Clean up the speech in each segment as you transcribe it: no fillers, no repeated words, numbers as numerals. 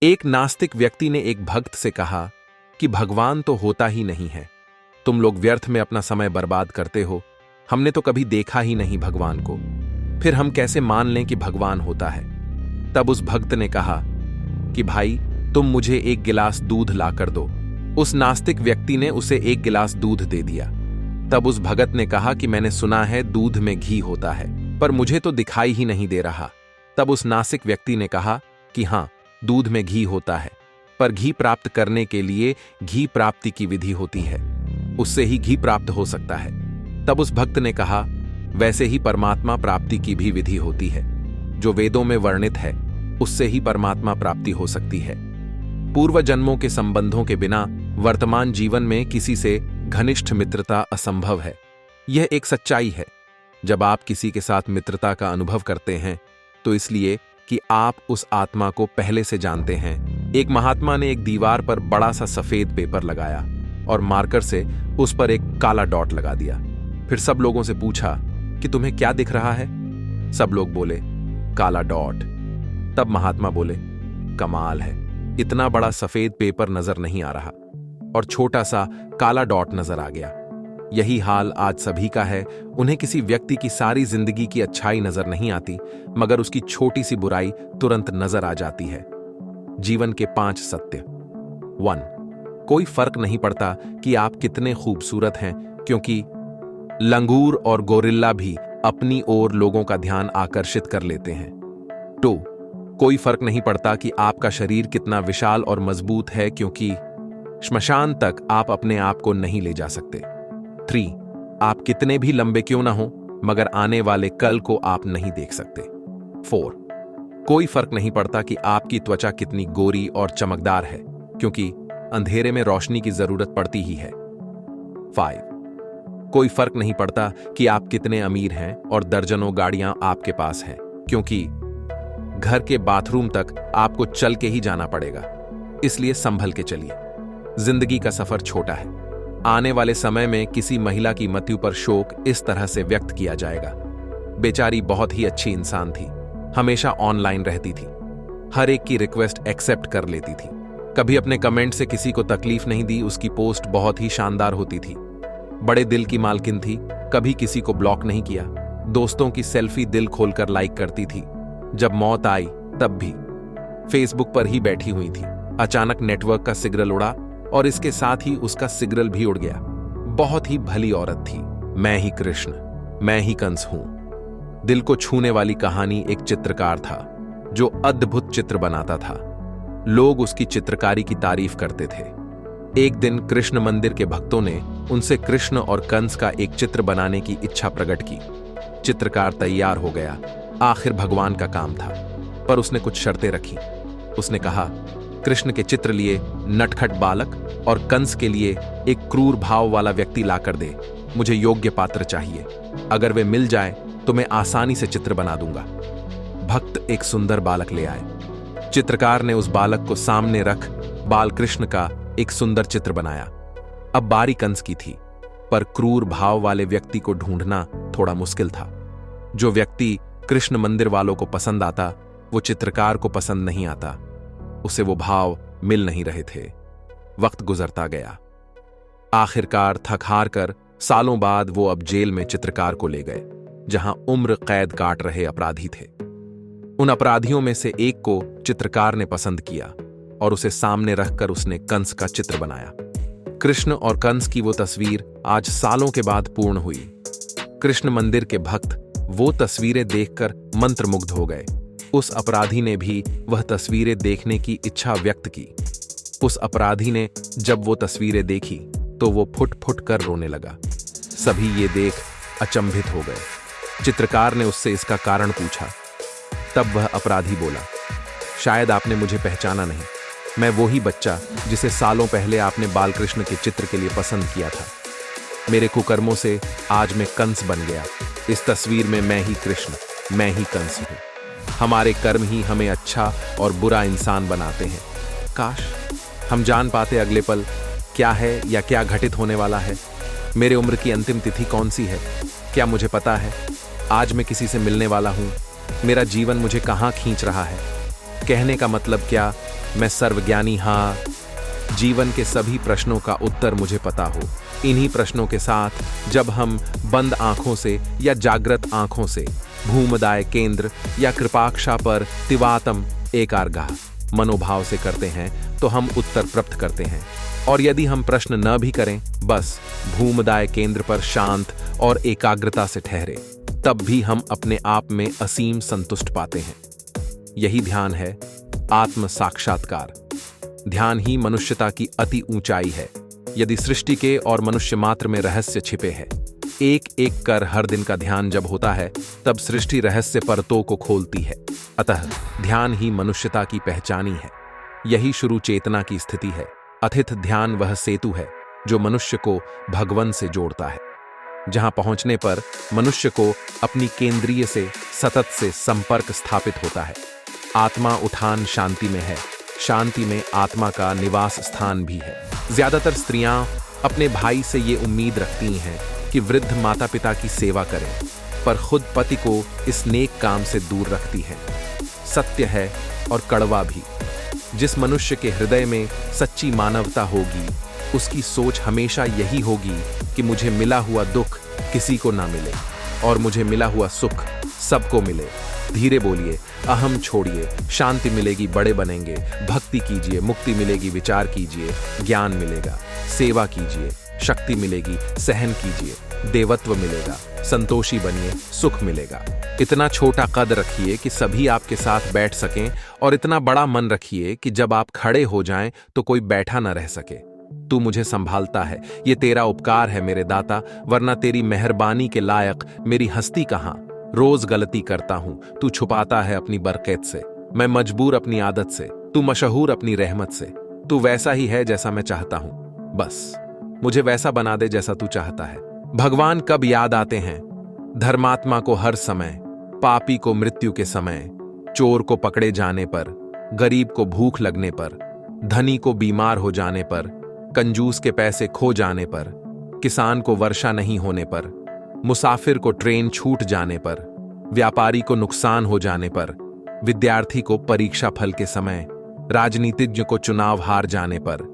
एक नास्तिक व्यक्ति ने एक भक्त से कहा कि भगवान तो होता ही नहीं है, तुम लोग व्यर्थ में अपना समय बर्बाद करते हो, हमने तो कभी देखा ही नहीं भगवान को, फिर हम कैसे मान लें कि भगवान होता है। तब उस भक्त ने कहा कि भाई तुम मुझे एक गिलास दूध लाकर दो। उस नास्तिक व्यक्ति ने उसे एक गिलास दूध दे दिया। तब उस भगत ने कहा कि मैंने सुना है दूध में घी होता है, पर मुझे तो दिखाई ही नहीं दे रहा। तब उस नास्तिक व्यक्ति ने कहा कि हाँ, दूध में घी होता है, पर घी प्राप्त करने के लिए घी प्राप्ति की विधि होती है, उससे ही घी प्राप्त हो सकता है। तब उस भक्त ने कहा, वैसे ही परमात्मा प्राप्ति की भी विधि होती है, जो वेदों में वर्णित है, उससे ही परमात्मा प्राप्ति हो सकती है। पूर्व जन्मों के संबंधों के बिना वर्तमान जीवन में किसी से घनिष्ठ मित्रता असंभव है। यह एक सच्चाई है। जब आप किसी के साथ मित्रता का अनुभव करते हैं तो इसलिए कि आप उस आत्मा को पहले से जानते हैं। एक महात्मा ने एक दीवार पर बड़ा सा सफेद पेपर लगाया और मार्कर से उस पर एक काला डॉट लगा दिया। फिर सब लोगों से पूछा कि तुम्हें क्या दिख रहा है? सब लोग बोले, काला डॉट। तब महात्मा बोले, कमाल है, इतना बड़ा सफेद पेपर नजर नहीं आ रहा और छोटा सा काला डॉट नजर आ गया। यही हाल आज सभी का है। उन्हें किसी व्यक्ति की सारी जिंदगी की अच्छाई नजर नहीं आती, मगर उसकी छोटी सी बुराई तुरंत नजर आ जाती है। जीवन के 5 सत्य। 1. कोई फर्क नहीं पड़ता कि आप कितने खूबसूरत हैं, क्योंकि लंगूर और गोरिल्ला भी अपनी ओर लोगों का ध्यान आकर्षित कर लेते हैं। 2. कोई फर्क नहीं पड़ता कि आपका शरीर कितना विशाल और मजबूत है, क्योंकि श्मशान तक आप अपने आप को नहीं ले जा सकते। 3. आप कितने भी लंबे क्यों ना हो, मगर आने वाले कल को आप नहीं देख सकते। 4. कोई फर्क नहीं पड़ता कि आपकी त्वचा कितनी गोरी और चमकदार है, क्योंकि अंधेरे में रोशनी की जरूरत पड़ती ही है। 5. कोई फर्क नहीं पड़ता कि आप कितने अमीर हैं और दर्जनों गाड़ियां आपके पास हैं, क्योंकि घर के बाथरूम तक आपको चल के ही जाना पड़ेगा। इसलिए संभल के चलिए। जिंदगी का सफर छोटा है। आने वाले समय में किसी महिला की मृत्यु पर शोक इस तरह से व्यक्त किया जाएगा, बेचारी बहुत ही अच्छी इंसान थी, हमेशा ऑनलाइन रहती थी, हर एक की रिक्वेस्ट एक्सेप्ट कर लेती थी, कभी अपने कमेंट से किसी को तकलीफ नहीं दी, उसकी पोस्ट बहुत ही शानदार होती थी, बड़े दिल की मालकिन थी, कभी किसी को ब्लॉक नहीं किया, दोस्तों की सेल्फी दिल खोलकर लाइक करती थी। जब मौत आई तब भी फेसबुक पर ही बैठी हुई थी। अचानक नेटवर्क का सिग्नल उड़ा और इसके साथ ही उसका सिग्नल भी उड़ गया। बहुत ही भली औरत थी। मैं ही कृष्ण, मैं ही कंस हूं। दिल को छूने वाली कहानी। एक चित्रकार था जो अद्भुत चित्र बनाता था। लोग उसकी चित्रकारी की तारीफ करते थे। एक दिन कृष्ण मंदिर के भक्तों ने उनसे कृष्ण और कंस का एक चित्र बनाने की इच्छा प्रकट की। चित्रकार तैयार हो गया, आखिर भगवान का काम था, पर उसने कुछ शर्तें रखी। उसने कहा, कृष्ण के चित्र लिए नटखट बालक और कंस के लिए एक क्रूर भाव वाला व्यक्ति लाकर दे। मुझे योग्य पात्र चाहिए। अगर वे मिल जाए तो मैं आसानी से चित्र बना दूंगा। भक्त एक सुंदर बालक ले आए। चित्रकार ने उस बालक को सामने रख बाल कृष्ण का एक सुंदर चित्र बनाया। अब बारी कंस की थी, पर क्रूर भाव वाले व्यक्ति को ढूंढना थोड़ा मुश्किल था। जो व्यक्ति कृष्ण मंदिर वालों को पसंद आता, वो चित्रकार को पसंद नहीं आता। उसे वो भाव मिल नहीं रहे थे। वक्त गुजरता गया। आखिरकार थक हार कर सालों बाद वो अब जेल में चित्रकार को ले गए, जहां उम्र कैद काट रहे अपराधी थे। उन अपराधियों में से एक को चित्रकार ने पसंद किया और उसे सामने रखकर उसने कंस का चित्र बनाया। कृष्ण और कंस की वो तस्वीर आज सालों के बाद पूर्ण हुई। कृष्ण मंदिर के भक्त वो तस्वीरें देखकर मंत्रमुग्ध हो गए। उस अपराधी ने भी वह तस्वीरें देखने की इच्छा व्यक्त की। उस अपराधी ने जब वो तस्वीरें देखी तो वो फुट फुट कर रोने लगा। सभी ये देख अचंभित हो गए। चित्रकार ने उससे इसका कारण पूछा। तब वह अपराधी बोला, शायद आपने मुझे पहचाना नहीं। मैं वो ही बच्चा जिसे सालों पहले आपने बालकृष्ण के चित्र के लिए पसंद किया था। मेरे कुकर्मों से आज मैं कंस बन गया। इस तस्वीर में मैं ही कृष्ण, मैं ही कंस हूं। हमारे कर्म ही हमें अच्छा और बुरा इंसान बनाते हैं। काश हम जान पाते अगले पल क्या है या क्या घटित होने वाला है। मेरे उम्र की अंतिम तिथि कौन सी है? क्या मुझे पता है आज मैं किसी से मिलने वाला हूं? मेरा जीवन मुझे कहां खींच रहा है? कहने का मतलब क्या, मैं सर्वज्ञानी? हाँ, जीवन के सभी प्रश्नों का उत्तर मुझे पता हो। इन्हीं प्रश्नों के साथ जब हम बंद आंखों से या जागृत आंखों से भूमध्य केंद्र या कृपाक्षा पर तिवातम एकाग्रह मनोभाव से करते हैं तो हम उत्तर प्राप्त करते हैं। और यदि हम प्रश्न न भी करें, बस भूमध्य केंद्र पर शांत और एकाग्रता से ठहरे, तब भी हम अपने आप में असीम संतुष्ट पाते हैं। यही ध्यान है, आत्म साक्षात्कार। ध्यान ही मनुष्यता की अति ऊंचाई है। यदि सृष्टि के और मनुष्य मात्र में रहस्य छिपे हैं, एक एक कर हर दिन का ध्यान जब होता है, तब सृष्टि रहस्य परतों को खोलती है। अतः ध्यान ही मनुष्यता की पहचानी है। यही शुरू चेतना की स्थिति है। अथित ध्यान वह सेतु है जो मनुष्य को भगवन से जोड़ता है, जहां पहुंचने पर मनुष्य को अपनी केंद्रीय से सतत से संपर्क स्थापित होता है। आत्मा उठान शांति में है, शांति में आत्मा का निवास स्थान भी है। ज्यादातर स्त्रियां अपने भाई से ये उम्मीद रखती हैं कि वृद्ध माता पिता की सेवा करें, पर खुद पति को इस नेक काम से दूर रखती हैं। सत्य है और कड़वा भी। जिस मनुष्य के हृदय में सच्ची मानवता होगी, उसकी सोच हमेशा यही होगी कि मुझे मिला हुआ दुख किसी को ना मिले और मुझे मिला हुआ सुख सबको मिले। धीरे बोलिए, अहम छोड़िए, शांति मिलेगी, बड़े बनेंगे। भक्ति कीजिए, मुक्ति मिलेगी, विचार कीजिए, ज्ञान मिलेगा। सेवा कीजिए, शक्ति मिलेगी, सहन कीजिए, देवत्व मिलेगा। संतोषी बनिए, सुख मिलेगा। इतना छोटा कद रखिए कि सभी आपके साथ बैठ सकें, और इतना बड़ा मन रखिए कि जब आप खड़े हो जाएं तो कोई बैठा न रह सके। तू मुझे संभालता है, ये तेरा उपकार है मेरे दाता, वरना तेरी मेहरबानी के लायक मेरी हस्ती कहां। रोज गलती करता हूं, तू छुपाता है अपनी बरकत से। मैं मजबूर अपनी आदत से, तू मशहूर अपनी रहमत से। तू वैसा ही है जैसा मैं चाहता हूं, बस मुझे वैसा बना दे जैसा तू चाहता है। भगवान कब याद आते हैं? धर्मात्मा को हर समय, पापी को मृत्यु के समय, चोर को पकड़े जाने पर, गरीब को भूख लगने पर, धनी को बीमार हो जाने पर, कंजूस के पैसे खो जाने पर, किसान को वर्षा नहीं होने पर, मुसाफिर को ट्रेन छूट जाने पर, व्यापारी को नुकसान हो जाने पर, विद्यार्थी को परीक्षा फल के समय, राजनीतिज्ञ को चुनाव हार जाने पर,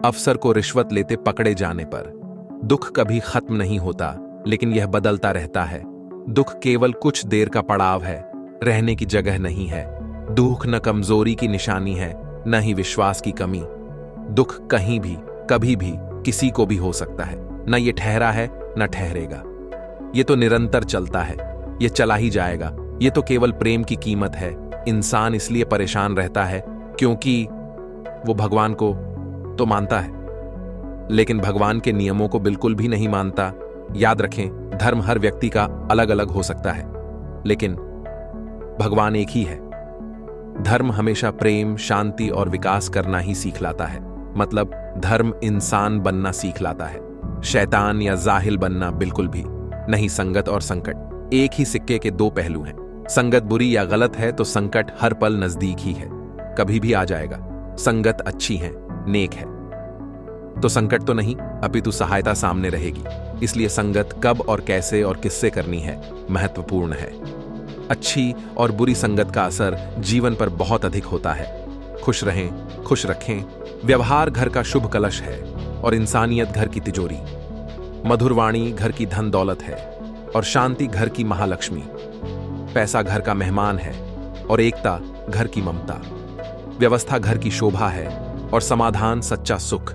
अफसर को रिश्वत लेते पकड़े जाने पर। दुख कभी खत्म नहीं होता, लेकिन यह बदलता रहता है। दुख केवल कुछ देर का पड़ाव है, रहने की जगह नहीं है। दुख न कमजोरी की निशानी है, न ही विश्वास की कमी। दुख कहीं भी, कभी भी, किसी को भी हो सकता है। न ये ठहरा है, न ठहरेगा। ये तो निरंतर चलता है, ये चला ही जाएगा। ये तो केवल प्रेम की कीमत है। इंसान इसलिए परेशान रहता है क्योंकि वो भगवान को तो मानता है, लेकिन भगवान के नियमों को बिल्कुल भी नहीं मानता। याद रखें, धर्म हर व्यक्ति का अलग अलग हो सकता है, लेकिन भगवान एक ही है। धर्म हमेशा प्रेम, शांति और विकास करना ही सीख लाता है। मतलब धर्म इंसान बनना सीख लाता है, शैतान या जाहिल बनना बिल्कुल भी नहीं। संगत और संकट एक ही सिक्के के दो पहलू हैं। संगत बुरी या गलत है तो संकट हर पल नजदीक ही है, कभी भी आ जाएगा। संगत अच्छी है, नेक है, तो संकट तो नहीं, अपितु सहायता सामने रहेगी। इसलिए संगत कब और कैसे और किससे करनी है महत्वपूर्ण है। अच्छी और बुरी संगत का असर जीवन पर बहुत अधिक होता है। खुश रहें, खुश रखें। व्यवहार घर का शुभ कलश है और इंसानियत घर की तिजोरी। मधुर वाणी घर की धन दौलत है और शांति घर की महालक्ष्मी। पैसा घर का मेहमान है और एकता घर की ममता। व्यवस्था घर की शोभा है और समाधान सच्चा सुख।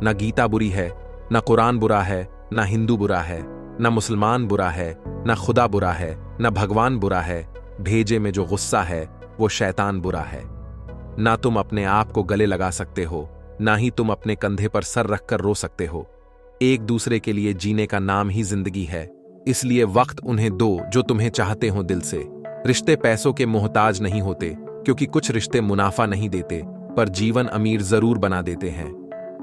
न गीता बुरी है, न कुरान बुरा है, न हिंदू बुरा है, न मुसलमान बुरा है, न खुदा बुरा है, न भगवान बुरा है। भेजे में जो गुस्सा है वो शैतान बुरा है। ना तुम अपने आप को गले लगा सकते हो, ना ही तुम अपने कंधे पर सर रखकर रो सकते हो। एक दूसरे के लिए जीने का नाम ही जिंदगी है, इसलिए वक्त उन्हें दो जो तुम्हें चाहते हो दिल से। रिश्ते पैसों के मोहताज नहीं होते, क्योंकि कुछ रिश्ते मुनाफा नहीं देते पर जीवन अमीर जरूर बना देते हैं।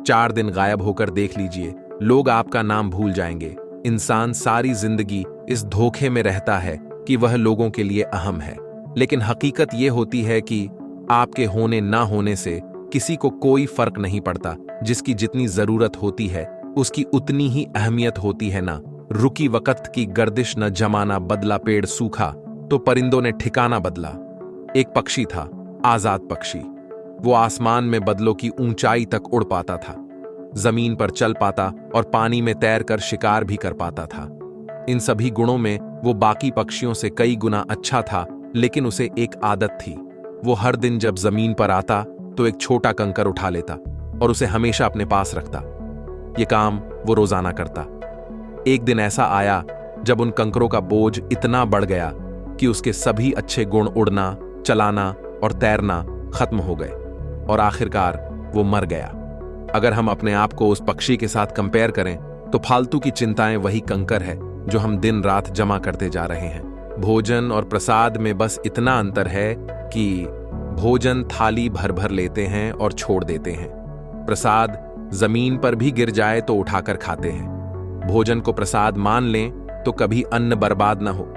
4 दिन गायब होकर देख लीजिए, लोग आपका नाम भूल जाएंगे। इंसान सारी जिंदगी इस धोखे में रहता है कि वह लोगों के लिए अहम है, लेकिन हकीकत यह होती है कि आपके होने ना होने से किसी को कोई फर्क नहीं पड़ता। जिसकी जितनी जरूरत होती है उसकी उतनी ही अहमियत होती है ना। रुकी वक्त की गर्दिश न जमाना बदला, पेड़ सूखा तो परिंदों ने ठिकाना बदला। एक पक्षी था, आजाद पक्षी। वो आसमान में बदलों की ऊंचाई तक उड़ पाता था, जमीन पर चल पाता और पानी में तैरकर शिकार भी कर पाता था। इन सभी गुणों में वो बाकी पक्षियों से कई गुना अच्छा था, लेकिन उसे एक आदत थी। वो हर दिन जब जमीन पर आता तो एक छोटा कंकर उठा लेता और उसे हमेशा अपने पास रखता। ये काम वो रोजाना करता। एक दिन ऐसा आया जब उन कंकरों का बोझ इतना बढ़ गया कि उसके सभी अच्छे गुण, उड़ना, चलाना और तैरना, खत्म हो गए और आखिरकार वो मर गया। अगर हम अपने आप को उस पक्षी के साथ कंपेयर करें तो फालतू की चिंताएं वही कंकर है जो हम दिन रात जमा करते जा रहे हैं। भोजन और प्रसाद में बस इतना अंतर है कि भोजन थाली भर भर लेते हैं और छोड़ देते हैं। प्रसाद जमीन पर भी गिर जाए तो उठाकर खाते हैं। भोजन को प्रसाद मान लें तो कभी अन्न बर्बाद न हो।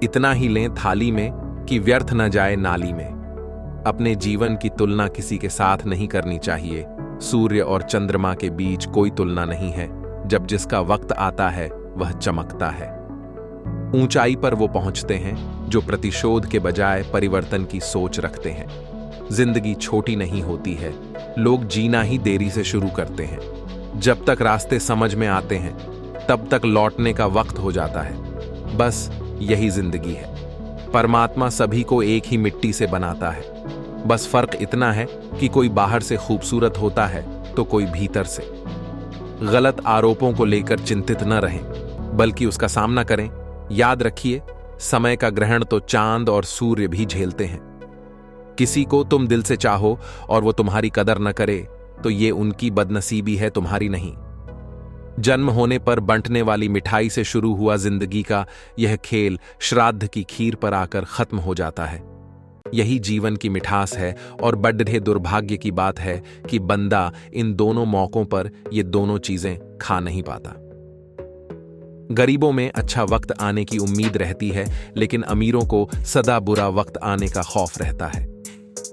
इतना ही लें थाली में कि व्यर्थ न जाए नाली में। अपने जीवन की तुलना किसी के साथ नहीं करनी चाहिए। सूर्य और चंद्रमा के बीच कोई तुलना नहीं है। जब जिसका वक्त आता है वह चमकता है। ऊंचाई पर वो पहुंचते हैं जो प्रतिशोध के बजाय परिवर्तन की सोच रखते हैं। जिंदगी छोटी नहीं होती है, लोग जीना ही देरी से शुरू करते हैं। जब तक रास्ते समझ में आते हैं तब तक लौटने का वक्त हो जाता है। बस यही जिंदगी है। परमात्मा सभी को एक ही मिट्टी से बनाता है। बस फर्क इतना है कि कोई बाहर से खूबसूरत होता है तो कोई भीतर से। गलत आरोपों को लेकर चिंतित न रहें, बल्कि उसका सामना करें। याद रखिए, समय का ग्रहण तो चांद और सूर्य भी झेलते हैं। किसी को तुम दिल से चाहो और वो तुम्हारी कदर न करे तो ये उनकी बदनसीबी है, तुम्हारी नहीं। जन्म होने पर बंटने वाली मिठाई से शुरू हुआ जिंदगी का यह खेल श्राद्ध की खीर पर आकर खत्म हो जाता है। यही जीवन की मिठास है और बड़े दुर्भाग्य की बात है कि बंदा इन दोनों मौकों पर ये दोनों चीजें खा नहीं पाता। गरीबों में अच्छा वक्त आने की उम्मीद रहती है, लेकिन अमीरों को सदा बुरा वक्त आने का खौफ रहता है।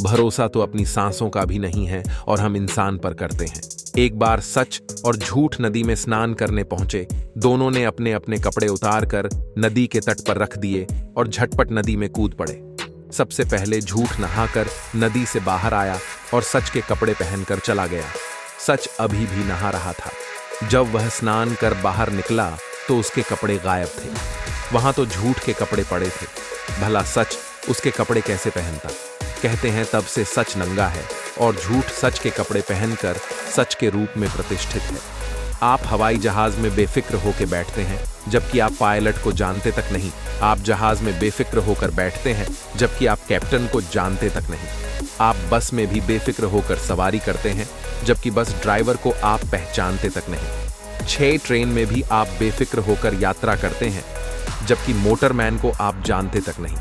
भरोसा तो अपनी सांसों का भी नहीं है और हम इंसान पर करते हैं। एक बार सच और झूठ नदी में स्नान करने पहुंचे। दोनों ने अपने अपने कपड़े उतारकर नदी के तट पर रख दिए और झटपट नदी में कूद पड़े। सबसे पहले झूठ नहाकर नदी से बाहर आया और सच के कपड़े पहनकर चला गया। सच अभी भी नहा रहा था। जब वह स्नान कर बाहर निकला तो उसके कपड़े गायब थे। वहां तो झूठ के कपड़े पड़े थे। भला सच उसके कपड़े कैसे पहनता? कहते हैं तब से सच नंगा है और झूठ सच के कपड़े पहनकर सच के रूप में प्रतिष्ठित है। आप हवाई जहाज में बेफिक्र होकर बैठते हैं जबकि आप पायलट को जानते तक नहीं। आप जहाज में बेफिक्र होकर बैठते हैं जबकि आप कैप्टन को जानते तक नहीं। आप बस में भी बेफिक्र होकर सवारी करते हैं जबकि बस ड्राइवर को आप पहचानते तक नहीं। 6 ट्रेन में भी आप बेफिक्र होकर यात्रा करते हैं जबकि मोटरमैन को आप जानते तक नहीं।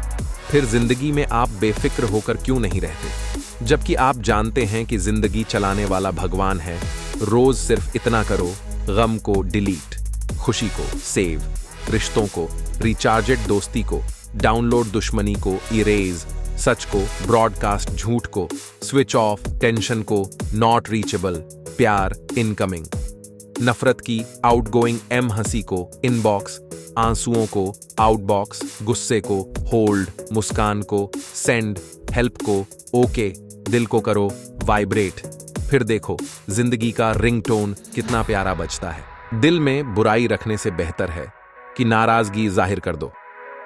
फिर जिंदगी में आप बेफिक्र होकर क्यों नहीं रहते जबकि आप जानते हैं कि जिंदगी चलाने वाला भगवान है। रोज सिर्फ इतना करो, गम को डिलीट, खुशी को सेव, रिश्तों को रिचार्जेड, दोस्ती को डाउनलोड, दुश्मनी को इरेज, सच को ब्रॉडकास्ट, झूठ को स्विच ऑफ, टेंशन को नॉट रीचेबल, प्यार इनकमिंग, नफरत की आउटगोइंग, हंसी को इनबॉक्स, आंसुओं को आउटबॉक्स, गुस्से को होल्ड, मुस्कान को सेंड, हेल्प को ओके, दिल को करो वाइब्रेट। फिर देखो जिंदगी का रिंगटोन कितना प्यारा बजता है। दिल में बुराई रखने से बेहतर है कि नाराजगी जाहिर कर दो।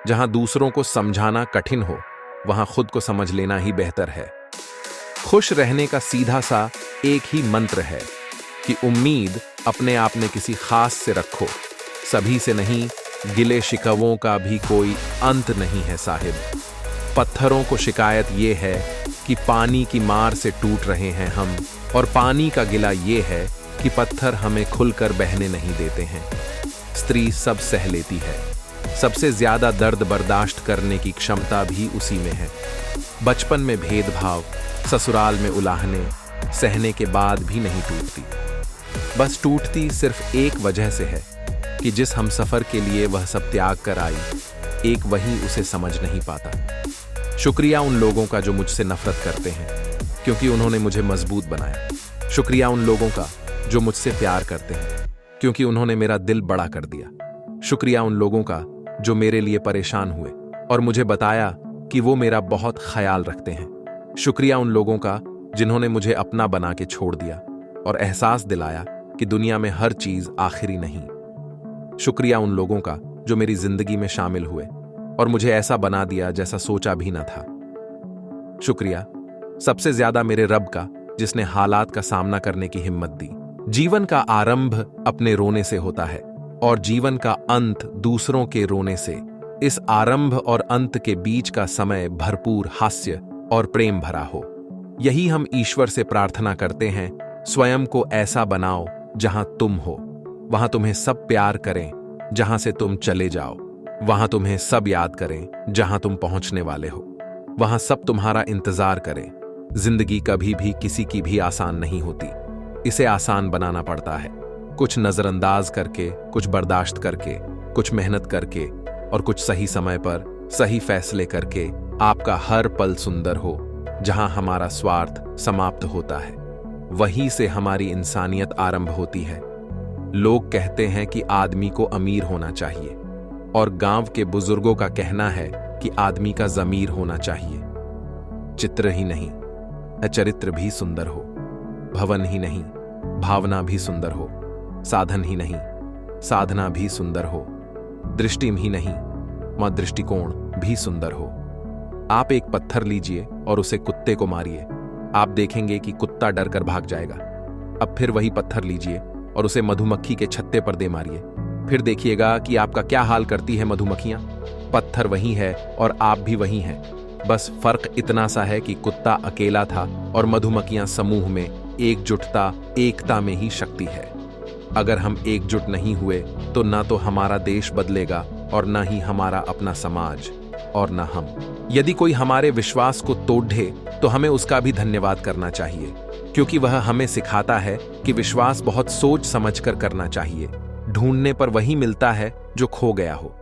जहां दूसरों को समझाना कठिन हो वहां खुद को समझ लेना ही बेहतर है। खुश रहने का सीधा सा एक ही मंत्र है कि उम्मीद अपने आप में किसी खास से रखो, सभी से नहीं। गिले शिकवों का भी कोई अंत नहीं है साहिब। पत्थरों को शिकायत ये है कि पानी की मार से टूट रहे हैं हम, और पानी का गिला ये है कि पत्थर हमें खुलकर बहने नहीं देते हैं। स्त्री सब सह लेती है, सबसे ज्यादा दर्द बर्दाश्त करने की क्षमता भी उसी में है। बचपन में भेदभाव, ससुराल में उलाहने सहने के बाद भी नहीं टूटती। बस टूटती सिर्फ एक वजह से है कि जिस हम सफर के लिए वह सब त्याग कर आई, एक वही उसे समझ नहीं पाता। शुक्रिया उन लोगों का जो मुझसे नफरत करते हैं, क्योंकि उन्होंने मुझे मजबूत बनाया। शुक्रिया उन लोगों का जो मुझसे प्यार करते हैं, क्योंकि उन्होंने मेरा दिल बड़ा कर दिया। शुक्रिया उन लोगों का जो मेरे लिए परेशान हुए और मुझे बताया कि वो मेरा बहुत ख्याल रखते हैं। शुक्रिया उन लोगों का जिन्होंने मुझे अपना बना के छोड़ दिया और एहसास दिलाया कि दुनिया में हर चीज आखिरी नहीं। शुक्रिया उन लोगों का जो मेरी जिंदगी में शामिल हुए और मुझे ऐसा बना दिया जैसा सोचा भी न था। शुक्रिया सबसे ज्यादा मेरे रब का जिसने हालात का सामना करने की हिम्मत दी। जीवन का आरंभ अपने रोने से होता है और जीवन का अंत दूसरों के रोने से। इस आरंभ और अंत के बीच का समय भरपूर हास्य और प्रेम भरा हो। यही हम ईश्वर से प्रार्थना करते हैं, स्वयं को ऐसा बनाओ जहां तुम हो, वहां तुम्हें सब प्यार करें, जहां से तुम चले जाओ, वहां तुम्हें सब याद करें, जहां तुम पहुंचने वाले हो, वहां सब तुम्हारा इंतजार करें। जिंदगी कभी भी किसी की भी आसान नहीं होती, इसे आसान बनाना पड़ता है। कुछ नजरअंदाज करके, कुछ बर्दाश्त करके, कुछ मेहनत करके और कुछ सही समय पर सही फैसले करके आपका हर पल सुंदर हो। जहां हमारा स्वार्थ समाप्त होता है वहीं से हमारी इंसानियत आरंभ होती है। लोग कहते हैं कि आदमी को अमीर होना चाहिए और गांव के बुजुर्गों का कहना है कि आदमी का ज़मीर होना चाहिए। चित्र ही नहीं, चरित्र भी सुंदर हो, भवन ही नहीं, भावना भी सुंदर हो, साधन ही नहीं, साधना भी सुंदर हो, दृष्टि ही नहीं, दृष्टिकोण भी सुंदर हो। आप एक पत्थर लीजिए और उसे कुत्ते को मारिए, आप देखेंगे कि कुत्ता डर कर भाग जाएगा। अब फिर वही पत्थर लीजिए और उसे मधुमक्खी के छत्ते पर दे मारिए, फिर देखिएगा कि आपका क्या हाल करती है मधुमक्खियां। पत्थर वही है और आप भी वही हैं, बस फर्क इतना सा है कि कुत्ता अकेला था और मधुमक्खियां समूह में। एकजुटता, एकता में ही शक्ति है। अगर हम एकजुट नहीं हुए तो ना तो हमारा देश बदलेगा और ना ही हमारा अपना समाज और ना हम। यदि कोई हमारे विश्वास को तोड़े तो हमें उसका भी धन्यवाद करना चाहिए, क्योंकि वह हमें सिखाता है कि विश्वास बहुत सोच समझकर करना चाहिए। ढूंढने पर वही मिलता है जो खो गया हो,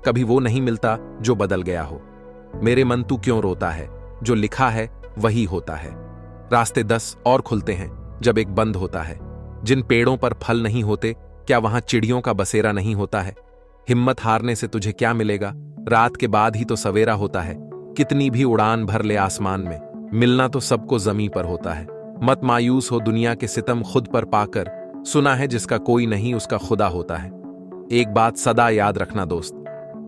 कभी वो नहीं मिलता जो बदल गया हो। मेरे मन तू क्यों रोता है, जो लिखा है वही होता है। रास्ते 10 और खुलते हैं जब एक बंद होता है। जिन पेड़ों पर फल नहीं होते, क्या वहां चिड़ियों का बसेरा नहीं होता है? हिम्मत हारने से तुझे क्या मिलेगा, रात के बाद ही तो सवेरा होता है। कितनी भी उड़ान भर ले आसमान में, मिलना तो सबको जमीन पर होता है। मत मायूस हो दुनिया के सितम खुद पर पाकर, सुना है जिसका कोई नहीं उसका खुदा होता है। एक बात सदा याद रखना दोस्त,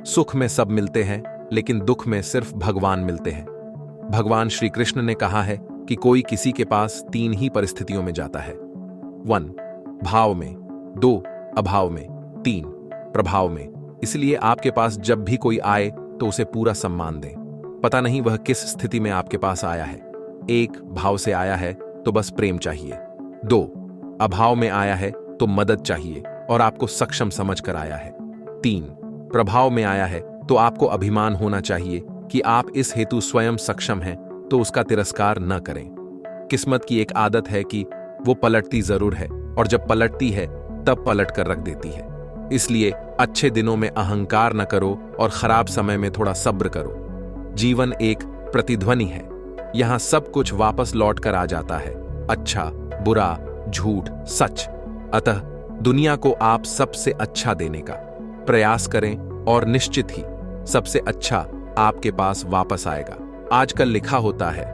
सुख में सब मिलते हैं लेकिन दुख में सिर्फ भगवान मिलते हैं। भगवान श्री कृष्ण ने कहा है कि कोई किसी के पास 3 ही परिस्थितियों में जाता है, 1 भाव में, 2 अभाव में, 3 प्रभाव में। इसलिए आपके पास जब भी कोई आए तो उसे पूरा सम्मान दें। पता नहीं वह किस स्थिति में आपके पास आया है। 1 भाव से आया है तो बस प्रेम चाहिए, 2 अभाव में आया है तो मदद चाहिए और आपको सक्षम समझकर आया है, 3 प्रभाव में आया है तो आपको अभिमान होना चाहिए कि आप इस हेतु स्वयं सक्षम हैं, तो उसका तिरस्कार न करें। किस्मत की एक आदत है कि वो पलटती जरूर है और जब पलटती है तब पलट कर रख देती है। इसलिए अच्छे दिनों में अहंकार न करो और खराब समय में थोड़ा सब्र करो। जीवन एक प्रतिध्वनि है, यहां सब कुछ वापस लौट कर आ जाता है, अच्छा, बुरा, झूठ, सच। अतः दुनिया को आप सबसे अच्छा देने का प्रयास करें और निश्चित ही सबसे अच्छा आपके पास वापस आएगा। आजकल लिखा होता है,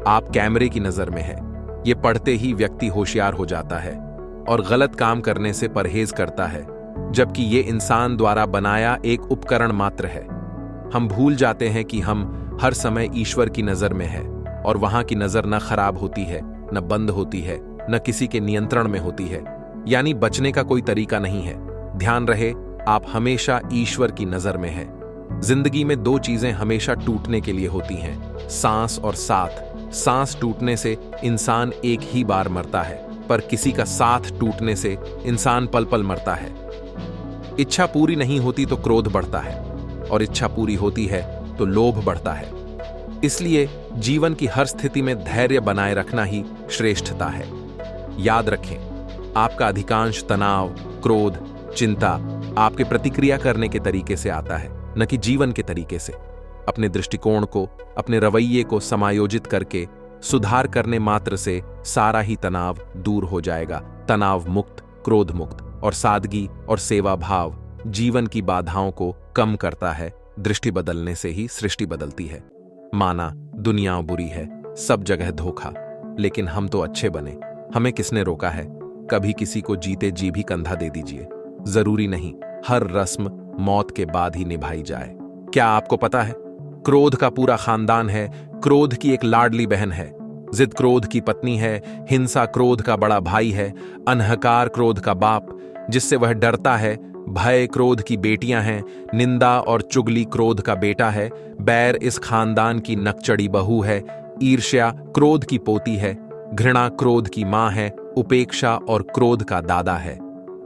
आप कैमरे की नजर में है। ये पढ़ते ही व्यक्ति होशियार हो जाता है और गलत काम करने से परहेज करता है, जबकि ये इंसान द्वारा बनाया एक उपकरण मात्र है। हम भूल जाते हैं कि हम हर समय ईश्वर की नजर में है और वहां की नजर न खराब होती है, न बंद होती है, न किसी के नियंत्रण में होती है। यानी बचने का कोई तरीका नहीं है। ध्यान रहे, आप हमेशा ईश्वर की नजर में हैं। जिंदगी में 2 चीजें हमेशा टूटने के लिए होती हैं, सांस और साथ। सांस टूटने से इंसान एक ही बार मरता है, पर किसी का साथ टूटने से इंसान पल पल मरता है। इच्छा पूरी नहीं होती तो क्रोध बढ़ता है और इच्छा पूरी होती है तो लोभ बढ़ता है। इसलिए जीवन की हर स्थिति में धैर्य बनाए रखना ही श्रेष्ठता है। याद रखें, आपका अधिकांश तनाव, क्रोध, चिंता आपके प्रतिक्रिया करने के तरीके से आता है, न कि जीवन के तरीके से। अपने दृष्टिकोण को, अपने रवैये को समायोजित करके सुधार करने मात्र से सारा ही तनाव दूर हो जाएगा। तनाव मुक्त, क्रोध मुक्त और सादगी और सेवा भाव जीवन की बाधाओं को कम करता है। दृष्टि बदलने से ही सृष्टि बदलती है। माना दुनिया बुरी है, सब जगह धोखा। लेकिन हम तो अच्छे बने, हमें किसने रोका है? कभी किसी को जीते जी भी कंधा दे दीजिए। जरूरी नहीं हर रस्म मौत के बाद ही निभाई जाए। क्या आपको पता है, क्रोध का पूरा खानदान है। क्रोध की एक लाडली बहन है, जिद क्रोध की पत्नी है, हिंसा क्रोध का बड़ा भाई है, अनहकार क्रोध का बाप जिससे वह डरता है, भय क्रोध की बेटियां हैं, निंदा और चुगली क्रोध का बेटा है, बैर इस खानदान की नकचड़ी बहू है, ईर्ष्या क्रोध की पोती है, घृणा क्रोध की मां है, उपेक्षा और क्रोध का दादा है।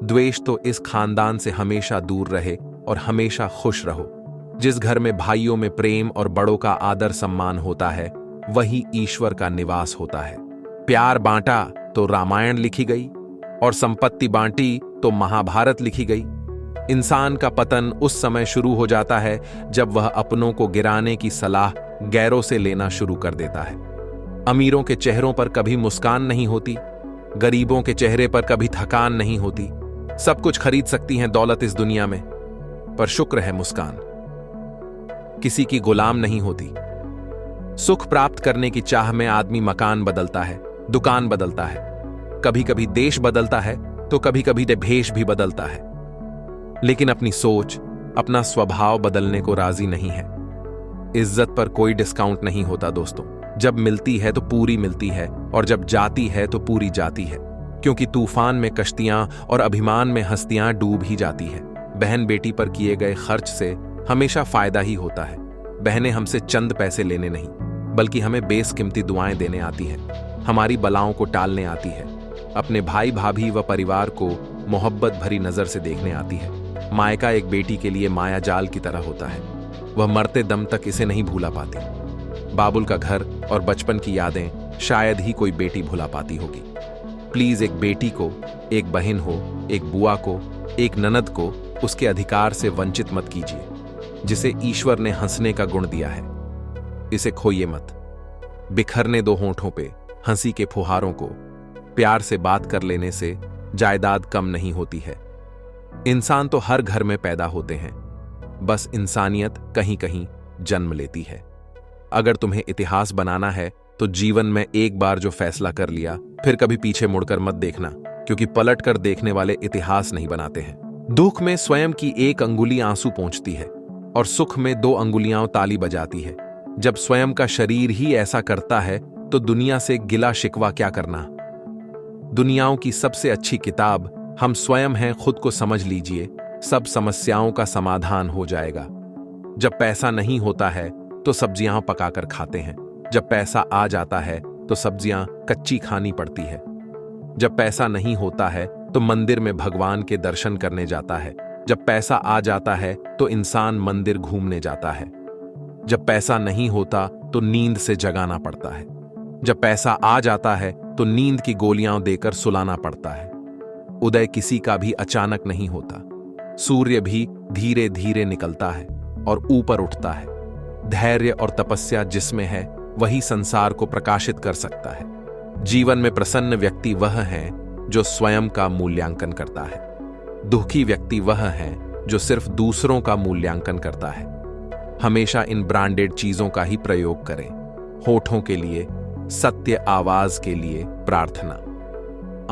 द्वेष तो इस खानदान से हमेशा दूर रहे और हमेशा खुश रहो। जिस घर में भाइयों में प्रेम और बड़ों का आदर सम्मान होता है, वही ईश्वर का निवास होता है। प्यार बांटा तो रामायण लिखी गई और संपत्ति बांटी तो महाभारत लिखी गई। इंसान का पतन उस समय शुरू हो जाता है जब वह अपनों को गिराने की सलाह गैरों से लेना शुरू कर देता है। अमीरों के चेहरों पर कभी मुस्कान नहीं होती, गरीबों के चेहरे पर कभी थकान नहीं होती। सब कुछ खरीद सकती हैं दौलत इस दुनिया में, पर शुक्र है मुस्कान किसी की गुलाम नहीं होती। सुख प्राप्त करने की चाह में आदमी मकान बदलता है, दुकान बदलता है, कभी कभी देश बदलता है तो कभी कभी भेष भी बदलता है, लेकिन अपनी सोच, अपना स्वभाव बदलने को राजी नहीं है। इज्जत पर कोई डिस्काउंट नहीं होता दोस्तों। जब मिलती है तो पूरी मिलती है और जब जाती है तो पूरी जाती है, क्योंकि तूफान में कश्तियां और अभिमान में हस्तियां डूब ही जाती है। बहन बेटी पर किए गए खर्च से हमेशा फायदा ही होता है। बहनें हमसे चंद पैसे लेने नहीं, बल्कि हमें बेशकीमती दुआएं देने आती हैं, हमारी बलाओं को टालने आती है, अपने भाई भाभी व परिवार को मोहब्बत भरी नजर से देखने आती है। मायका एक बेटी के लिए माया जाल की तरह होता है, वह मरते दम तक इसे नहीं भूला पाती। बाबुल का घर और बचपन की यादें शायद ही कोई बेटी भुला पाती होगी। प्लीज एक बेटी को, एक बहन हो, एक बुआ को, एक ननद को उसके अधिकार से वंचित मत कीजिए, जिसे ईश्वर ने हंसने का गुण दिया है। इसे खोइए मत। बिखरने दो होंठों पे हंसी के फुहारों को। प्यार से बात कर लेने से जायदाद कम नहीं होती है। इंसान तो हर घर में पैदा होते हैं, बस इंसानियत कहीं कहीं जन्म लेती है। अगर तुम्हें इतिहास बनाना है तो जीवन में एक बार जो फैसला कर लिया, फिर कभी पीछे मुड़कर मत देखना, क्योंकि पलट कर देखने वाले इतिहास नहीं बनाते हैं। दुख में स्वयं की एक अंगुली आंसू पोंछती है और सुख में 2 अंगुलियां ताली बजाती है। जब स्वयं का शरीर ही ऐसा करता है तो दुनिया से गिला शिकवा क्या करना। दुनियाओं की सबसे अच्छी किताब हम स्वयं हैं, खुद को समझ लीजिए, सब समस्याओं का समाधान हो जाएगा। जब पैसा नहीं होता है तो सब्जियां पकाकर खाते हैं, जब पैसा आ जाता है तो सब्जियां कच्ची खानी पड़ती है। जब पैसा नहीं होता है तो मंदिर में भगवान के दर्शन करने जाता है, जब पैसा आ जाता है तो इंसान मंदिर घूमने जाता है। जब पैसा नहीं होता तो नींद से जगाना पड़ता है, जब पैसा आ जाता है तो नींद की गोलियां देकर सुलाना पड़ता है। उदय किसी का भी अचानक नहीं होता, सूर्य भी धीरे धीरे निकलता है और ऊपर उठता है। धैर्य और तपस्या जिसमें है वही संसार को प्रकाशित कर सकता है। जीवन में प्रसन्न व्यक्ति वह है जो स्वयं का मूल्यांकन करता है। दुखी व्यक्ति वह है जो सिर्फ दूसरों का मूल्यांकन करता है। हमेशा इन ब्रांडेड चीजों का ही प्रयोग करें। होठों के लिए सत्य, आवाज के लिए प्रार्थना,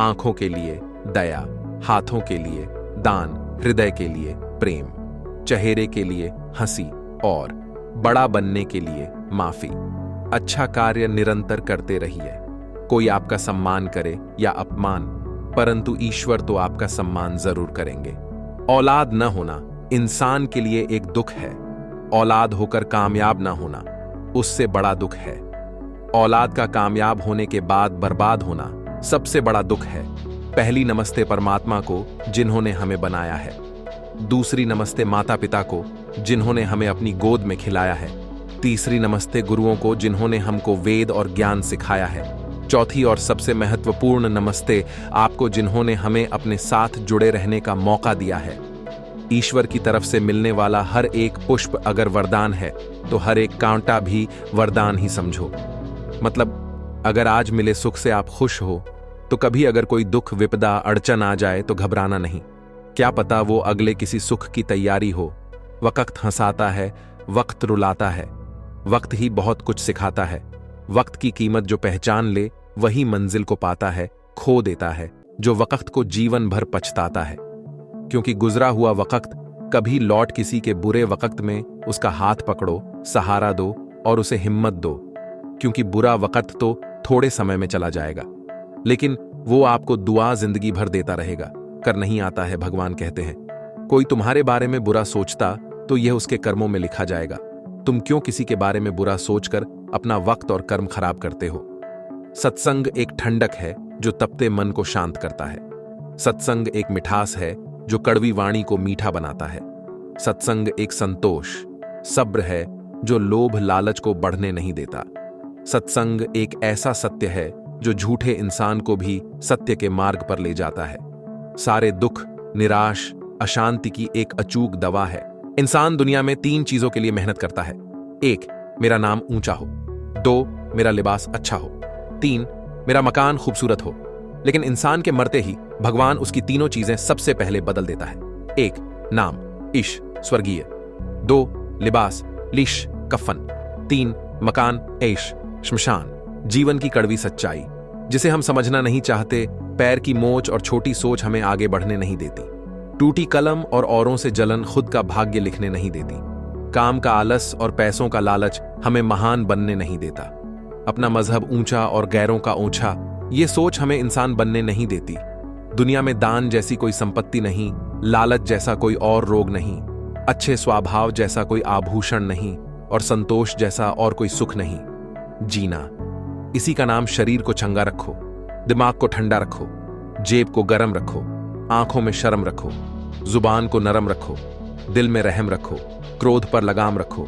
आंखों के लिए दया, हाथों के लिए दान, हृदय के लिए प्रेम, चेहरे के लिए हंसी और बड़ा बनने के लिए माफी। अच्छा कार्य निरंतर करते रहिए। कोई आपका सम्मान करे या अपमान, परंतु ईश्वर तो आपका सम्मान जरूर करेंगे। औलाद न होना इंसान के लिए एक दुख है। औलाद होकर कामयाब न होना उससे बड़ा दुख है। औलाद का कामयाब होने के बाद बर्बाद होना सबसे बड़ा दुख है। पहली नमस्ते परमात्मा को जिन्होंने हमें बनाया है। दूसरी नमस्ते माता पिता को जिन्होंने हमें अपनी गोद में खिलाया है। तीसरी नमस्ते गुरुओं को जिन्होंने हमको वेद और ज्ञान सिखाया है। चौथी और सबसे महत्वपूर्ण नमस्ते आपको जिन्होंने हमें अपने साथ जुड़े रहने का मौका दिया है। ईश्वर की तरफ से मिलने वाला हर एक पुष्प अगर वरदान है तो हर एक कांटा भी वरदान ही समझो। मतलब अगर आज मिले सुख से आप खुश हो तो कभी अगर कोई दुख, विपदा, अड़चन आ जाए तो घबराना नहीं। क्या पता वो अगले किसी सुख की तैयारी हो। वक्त हंसाता है, वक्त रुलाता है, वक्त ही बहुत कुछ सिखाता है। वक्त की कीमत जो पहचान ले वही मंजिल को पाता है, खो देता है जो वक्त को जीवन भर पछताता है। क्योंकि गुजरा हुआ वक्त कभी लौट किसी के बुरे वक्त में उसका हाथ पकड़ो, सहारा दो और उसे हिम्मत दो। क्योंकि बुरा वक्त तो थोड़े समय में चला जाएगा, लेकिन वो आपको दुआ जिंदगी भर देता रहेगा। कर नहीं आता है, भगवान कहते हैं। कोई तुम्हारे बारे में बुरा सोचता तो यह उसके कर्मों में लिखा जाएगा। तुम क्यों किसी के बारे में बुरा सोचकर अपना वक्त और कर्म खराब करते हो? सत्संग एक ठंडक है जो तपते मन को शांत करता है। सत्संग एक मिठास है जो कड़वी वाणी को मीठा बनाता है। सत्संग एक संतोष, सब्र है जो लोभ लालच को बढ़ने नहीं देता। सत्संग एक ऐसा सत्य है जो झूठे इंसान को भी सत्य के मार्ग पर ले जाता है। सारे दुख, निराश, अशांति की एक अचूक दवा है। इंसान दुनिया में 3 चीजों के लिए मेहनत करता है। 1, मेरा नाम ऊंचा हो। 2, मेरा लिबास अच्छा हो। 3, मेरा मकान खूबसूरत हो। लेकिन इंसान के मरते ही भगवान उसकी तीनों चीजें सबसे पहले बदल देता है। 1, नाम, ईश, स्वर्गीय। 2, लिबास, लीश, कफन। 3, मकान, ऐश, श्मशान। जीवन की कड़वी सच्चाई जिसे हम समझना नहीं चाहते। पैर की मोच और छोटी सोच हमें आगे बढ़ने नहीं देती। टूटी कलम और औरों से जलन खुद का भाग्य लिखने नहीं देती। काम का आलस और पैसों का लालच हमें महान बनने नहीं देता। अपना मजहब ऊंचा और गैरों का ऊंचा, ये सोच हमें इंसान बनने नहीं देती। दुनिया में दान जैसी कोई संपत्ति नहीं, लालच जैसा कोई और रोग नहीं, अच्छे स्वभाव जैसा कोई आभूषण नहीं और संतोष जैसा और कोई सुख नहीं। जीना, इसी का नाम। शरीर को चंगा रखो, दिमाग को ठंडा रखो, जेब को गर्म रखो, आंखों में शर्म रखो, जुबान को नरम रखो, दिल में रहम रखो, क्रोध पर लगाम रखो,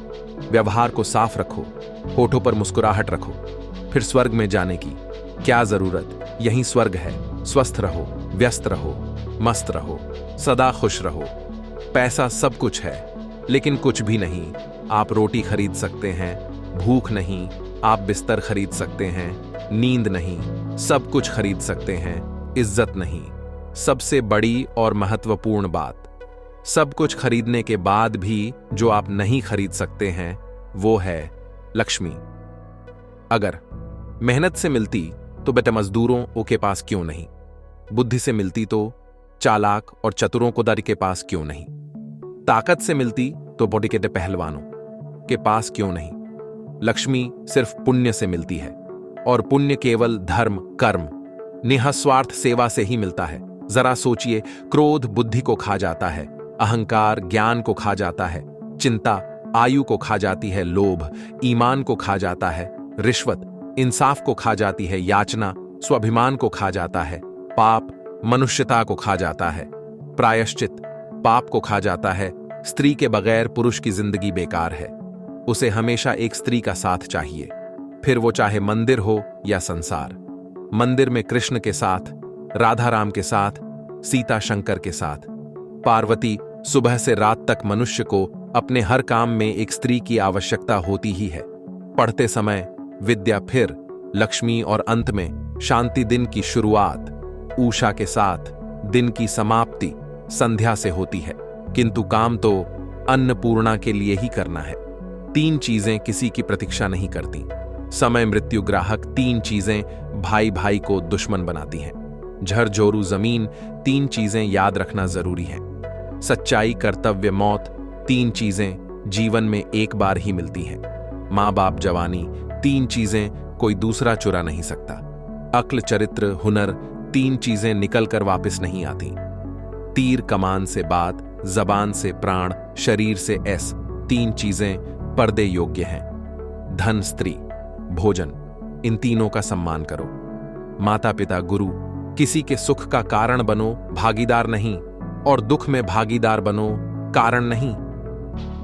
व्यवहार को साफ रखो, होठों पर मुस्कुराहट रखो। फिर स्वर्ग में जाने की क्या जरूरत? यही स्वर्ग है। स्वस्थ रहो, व्यस्त रहो, मस्त रहो, सदा खुश रहो। पैसा सब कुछ है, लेकिन कुछ भी नहीं। आप रोटी खरीद सकते हैं, भूख नहीं। आप बिस्तर खरीद सकते हैं, नींद नहीं। सब कुछ खरीद सकते हैं, इज्जत नहीं। सबसे बड़ी और महत्वपूर्ण बात, सब कुछ खरीदने के बाद भी जो आप नहीं खरीद सकते हैं वो है लक्ष्मी। अगर मेहनत से मिलती तो बेटा मजदूरों के पास क्यों नहीं? बुद्धि से मिलती तो चालाक और चतुरों को दर के पास क्यों नहीं? ताकत से मिलती तो बोटिकेटे पहलवानों के पास क्यों नहीं? लक्ष्मी सिर्फ पुण्य से मिलती है, और पुण्य केवल धर्म, कर्म, निःस्वार्थ सेवा से ही मिलता है। जरा सोचिए, क्रोध बुद्धि को खा जाता है, अहंकार ज्ञान को खा जाता है, चिंता आयु को खा जाती है, लोभ ईमान को खा जाता है, रिश्वत इंसाफ को खा जाती है, याचना स्वाभिमान को खा जाता है, पाप मनुष्यता को खा जाता है, प्रायश्चित पाप को खा जाता है। स्त्री के बगैर पुरुष की जिंदगी बेकार है। उसे हमेशा एक स्त्री का साथ चाहिए, फिर वो चाहे मंदिर हो या संसार। मंदिर में कृष्ण के साथ, राधा राम के साथ, सीता शंकर के साथ। पार्वती सुबह से रात तक मनुष्य को अपने हर काम में एक स्त्री की आवश्यकता होती ही है। पढ़ते समय विद्या, फिर लक्ष्मी और अंत में शांति। दिन की शुरुआत उषा के साथ, दिन की समाप्ति संध्या से होती है। किंतु काम तो अन्नपूर्णा के लिए ही करना है। 3 चीजें किसी की प्रतीक्षा नहीं करती। समय, मृत्यु, ग्राहक। 3 चीजें भाई भाई को दुश्मन बनाती हैं। झरझोरू जमीन। 3 चीजें याद रखना जरूरी है। सच्चाई, कर्तव्य, मौत। 3 चीजें जीवन में एक बार ही मिलती हैं। माँ बाप, जवानी। 3 चीजें कोई दूसरा चुरा नहीं सकता। अक्ल, चरित्र, हुनर। 3 चीजें निकल कर वापस नहीं आती। तीर कमान से बात, जबान से प्राण, शरीर से ऐस। 3 चीजें पर्दे योग्य हैं। धन, स्त्री, भोजन। इन तीनों का सम्मान करो। माता पिता, गुरु। किसी के सुख का कारण बनो, भागीदार नहीं, और दुख में भागीदार बनो, कारण नहीं।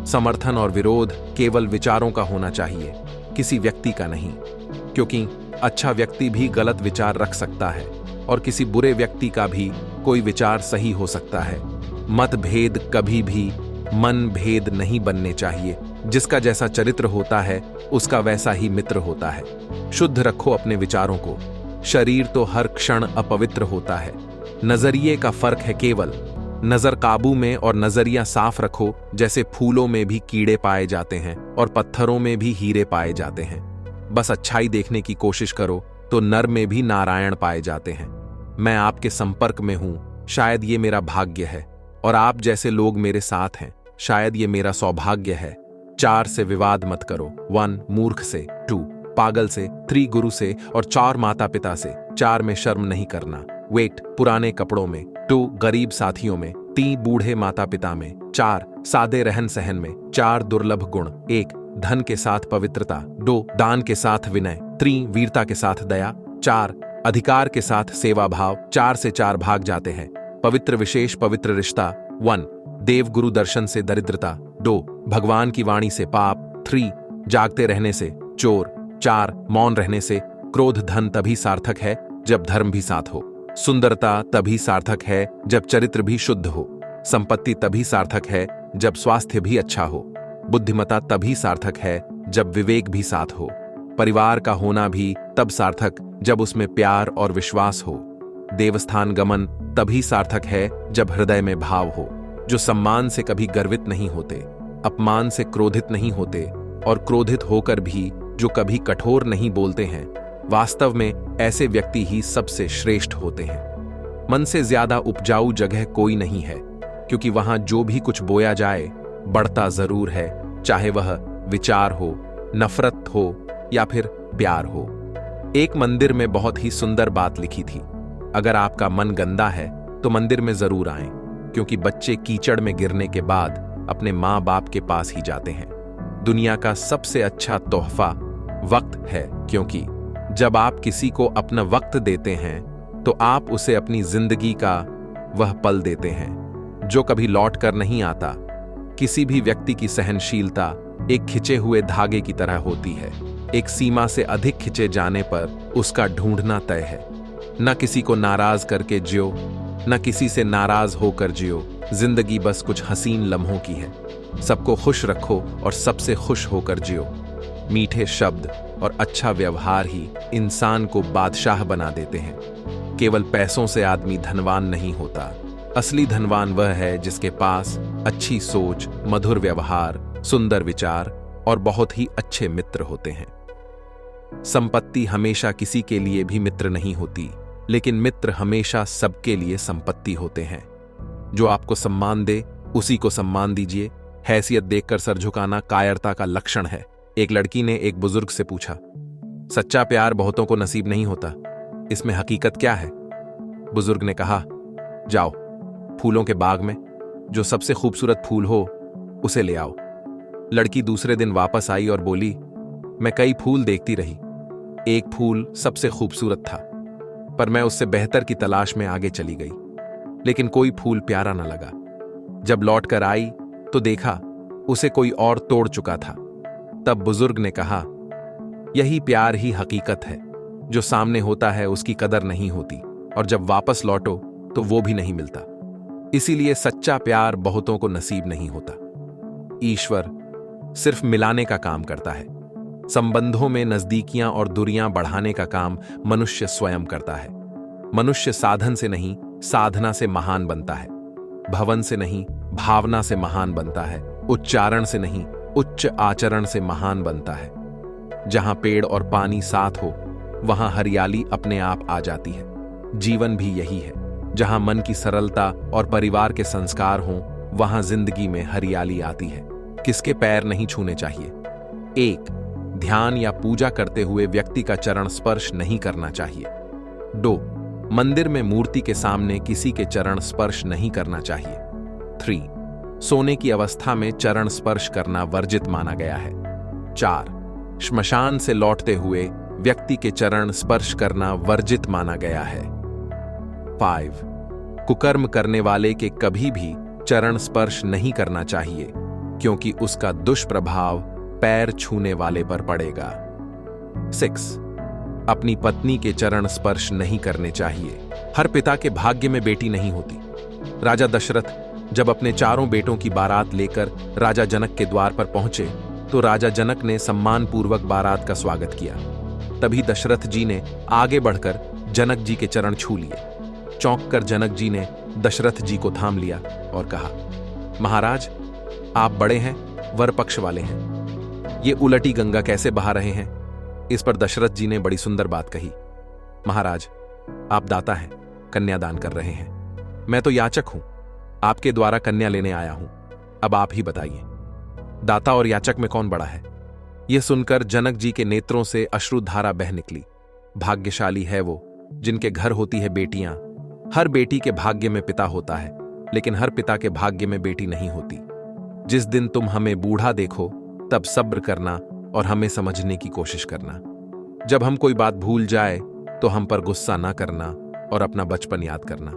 समर्थन और विरोध केवल विचारों का होना चाहिए, किसी व्यक्ति का नहीं। क्योंकि अच्छा व्यक्ति भी गलत विचार रख सकता है, और किसी बुरे व्यक्ति का भी कोई विचार सही हो सकता है। मतभेद कभी भी मन भेद नहीं बनने चाहिए। जिसका जैसा चरित्र होता है उसका वैसा ही मित्र होता है। शुद्ध रखो अपने विचारों को। शरीर तो हर क्षण अपवित्र होता है। नजरिए का फर्क है केवल। नजर काबू में और नजरिया साफ रखो। जैसे फूलों में भी कीड़े पाए जाते हैं और पत्थरों में भी हीरे पाए जाते हैं। बस अच्छाई देखने की कोशिश करो तो नर में भी नारायण पाए जाते हैं। मैं आपके संपर्क में हूं, शायद ये मेरा भाग्य है, और आप जैसे लोग मेरे साथ हैं, शायद ये मेरा सौभाग्य है। 4 से विवाद मत करो। 1 मूर्ख से, 2 पागल से, 3 गुरु से, और 4 माता पिता से। 4 में शर्म नहीं करना। वेट पुराने कपड़ों में। 2 गरीब साथियों में। 3 बूढ़े माता पिता में। 4 सादे रहन सहन में। 4 दुर्लभ गुण। 1 धन के साथ पवित्रता। 2 दान के साथ विनय। 3 वीरता के साथ दया। 4 अधिकार के साथ सेवा भाव। 4 से 4 भाग जाते हैं। पवित्र विशेष पवित्र रिश्ता। 1 देव गुरु दर्शन से दरिद्रता। 2 भगवान की वाणी से पाप। 3 जागते रहने से चोर। 4 मौन रहने से क्रोध। धन तभी सार्थक है जब धर्म भी साथ हो। सुंदरता तभी सार्थक है जब चरित्र भी शुद्ध हो। संपत्ति तभी सार्थक है जब स्वास्थ्य भी अच्छा हो। बुद्धिमता तभी सार्थक है जब विवेक भी साथ हो। परिवार का होना भी तब सार्थक जब उसमें प्यार और विश्वास हो। देवस्थान गमन तभी सार्थक है जब हृदय में भाव हो। जो सम्मान से कभी गर्वित नहीं होते, अपमान से क्रोधित नहीं होते, और क्रोधित होकर भी जो कभी कठोर नहीं बोलते हैं, वास्तव में ऐसे व्यक्ति ही सबसे श्रेष्ठ होते हैं। मन से ज्यादा उपजाऊ जगह कोई नहीं है, क्योंकि वहां जो भी कुछ बोया जाए बढ़ता जरूर है, चाहे वह विचार हो, नफरत हो या फिर प्यार हो। एक मंदिर में बहुत ही सुंदर बात लिखी थी, अगर आपका मन गंदा है तो मंदिर में जरूर आएं, क्योंकि बच्चे कीचड़ में गिरने के बाद अपने माँ बाप के पास ही जाते हैं। दुनिया का सबसे अच्छा तोहफा वक्त है, क्योंकि जब आप किसी को अपना वक्त देते हैं तो आप उसे अपनी जिंदगी का वह पल देते हैं जो कभी लौट कर नहीं आता। किसी भी व्यक्ति की सहनशीलता एक खिंचे हुए धागे की तरह होती है। एक सीमा से अधिक खिंचे जाने पर उसका ढूंढना तय है। न किसी को नाराज करके जियो, न किसी से नाराज होकर जियो। जिंदगी बस कुछ हसीन लम्हों की है। सबको खुश रखो और सबसे खुश होकर जियो। मीठे शब्द और अच्छा व्यवहार ही इंसान को बादशाह बना देते हैं। केवल पैसों से आदमी धनवान नहीं होता। असली धनवान वह है जिसके पास अच्छी सोच, मधुर व्यवहार, सुंदर विचार और बहुत ही अच्छे मित्र होते हैं। संपत्ति हमेशा किसी के लिए भी मित्र नहीं होती, लेकिन मित्र हमेशा सबके लिए संपत्ति होते हैं। जो आपको सम्मान दे उसी को सम्मान दीजिए। हैसियत देखकर सर झुकाना कायरता का लक्षण है। एक लड़की ने एक बुजुर्ग से पूछा, सच्चा प्यार बहुतों को नसीब नहीं होता, इसमें हकीकत क्या है? बुजुर्ग ने कहा, जाओ फूलों के बाग में जो सबसे खूबसूरत फूल हो उसे ले आओ। लड़की दूसरे दिन वापस आई और बोली, मैं कई फूल देखती रही, एक फूल सबसे खूबसूरत था, पर मैं उससे बेहतर की तलाश में आगे चली गई, लेकिन कोई फूल प्यारा न लगा। जब लौट कर आई तो देखा उसे कोई और तोड़ चुका था। तब बुजुर्ग ने कहा, यही प्यार ही हकीकत है। जो सामने होता है उसकी कदर नहीं होती, और जब वापस लौटो तो वो भी नहीं मिलता। इसीलिए सच्चा प्यार बहुतों को नसीब नहीं होता। ईश्वर सिर्फ मिलाने का काम करता है। संबंधों में नजदीकियां और दूरियां बढ़ाने का काम मनुष्य स्वयं करता है। मनुष्य साधन से नहीं, साधना से महान बनता है। भवन से नहीं, भावना से महान बनता है। उच्चारण से नहीं, उच्च आचरण से महान बनता है। जहां पेड़ और पानी साथ हो वहां हरियाली अपने आप आ जाती है। जीवन भी यही है। जहां मन की सरलता और परिवार के संस्कार हों वहां जिंदगी में हरियाली आती है। किसके पैर नहीं छूने चाहिए? 1 ध्यान या पूजा करते हुए व्यक्ति का चरण स्पर्श नहीं करना चाहिए। 2 मंदिर में मूर्ति के सामने किसी के चरण स्पर्श नहीं करना चाहिए। 3 सोने की अवस्था में चरण स्पर्श करना वर्जित माना गया है। 4 श्मशान से लौटते हुए व्यक्ति के चरण स्पर्श करना वर्जित माना गया है। 5 कुकर्म करने वाले के कभी भी चरण स्पर्श नहीं करना चाहिए, क्योंकि उसका दुष्प्रभाव पैर छूने वाले पर पड़ेगा। 6 अपनी पत्नी के चरण स्पर्श नहीं करने चाहिए। हर पिता के भाग्य में बेटी नहीं होती। राजा दशरथ जब अपने 4 बेटों की बारात लेकर राजा जनक के द्वार पर पहुंचे तो राजा जनक ने सम्मानपूर्वक बारात का स्वागत किया। तभी दशरथ जी ने आगे बढ़कर जनक जी के चरण छू लिए। चौंक कर जनक जी ने दशरथ जी को थाम लिया और कहा, महाराज आप बड़े हैं, वर पक्ष वाले हैं, ये उलटी गंगा कैसे बहा रहे हैं? इस पर दशरथ जी ने बड़ी सुंदर बात कही। महाराज, आप दाता हैं, कन्यादान कर रहे हैं। मैं तो याचक हूं, आपके द्वारा कन्या लेने आया हूं। अब आप ही बताइए, दाता और याचक में कौन बड़ा है? यह सुनकर जनक जी के नेत्रों से अश्रुधारा बह निकली। भाग्यशाली है वो जिनके घर होती है बेटियां। हर बेटी के भाग्य में पिता होता है, लेकिन हर पिता के भाग्य में बेटी नहीं होती। जिस दिन तुम हमें बूढ़ा देखो तब सब्र करना और हमें समझने की कोशिश करना। जब हम कोई बात भूल जाए तो हम पर गुस्सा ना करना और अपना बचपन याद करना।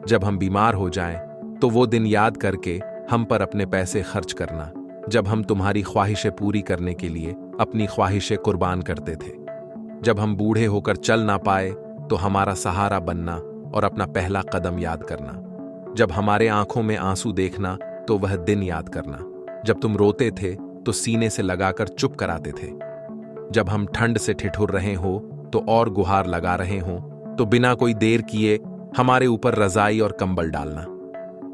जब हम बीमार हो जाएं तो वो दिन याद करके हम पर अपने पैसे खर्च करना, जब हम तुम्हारी ख्वाहिशें पूरी करने के लिए अपनी ख्वाहिशें कुर्बान करते थे। जब हम बूढ़े होकर चल ना पाए तो हमारा सहारा बनना और अपना पहला कदम याद करना। जब हमारे आंखों में आंसू देखना तो वह दिन याद करना, जब तुम रोते थे तो सीने से लगाकर चुप कराते थे। जब हम ठंड से ठिठुर रहे हो तो और गुहार लगा रहे हो तो बिना कोई देर किए हमारे ऊपर रजाई और कंबल डालना।